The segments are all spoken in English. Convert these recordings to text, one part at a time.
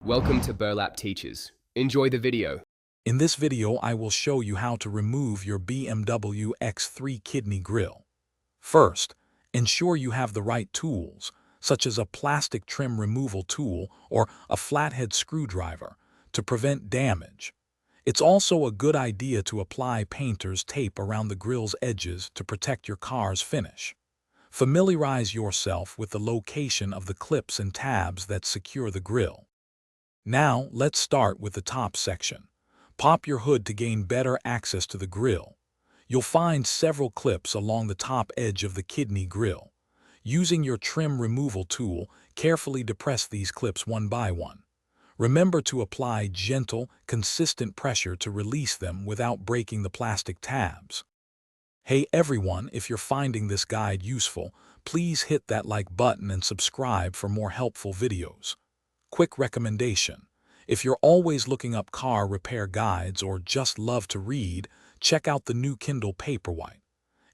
Welcome to Burlap Teachers. Enjoy the video. In this video, I will show you how to remove your BMW X3 kidney grille. First, ensure you have the right tools, such as a plastic trim removal tool or a flathead screwdriver, to prevent damage. It's also a good idea to apply painter's tape around the grille's edges to protect your car's finish. Familiarize yourself with the location of the clips and tabs that secure the grille. Now, let's start with the top section. Pop your hood to gain better access to the grille. You'll find several clips along the top edge of the kidney grille. Using your trim removal tool, carefully depress these clips one by one. Remember to apply gentle, consistent pressure to release them without breaking the plastic tabs. Hey everyone, if you're finding this guide useful, please hit that like button and subscribe for more helpful videos. Quick recommendation: if you're always looking up car repair guides or just love to read, check out the new Kindle Paperwhite.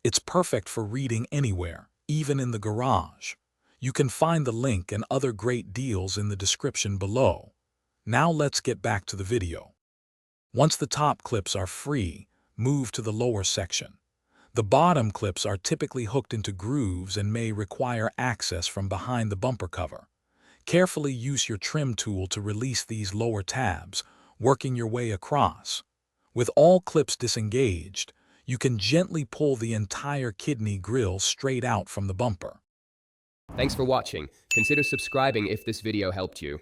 It's perfect for reading anywhere, even in the garage. You can find the link and other great deals in the description below. Now let's get back to the video. Once the top clips are free, move to the lower section. The bottom clips are typically hooked into grooves and may require access from behind the bumper cover. Carefully use your trim tool to release these lower tabs, working your way across. With all clips disengaged, you can gently pull the entire kidney grille straight out from the bumper. Thanks for watching. Consider subscribing if this video helped you.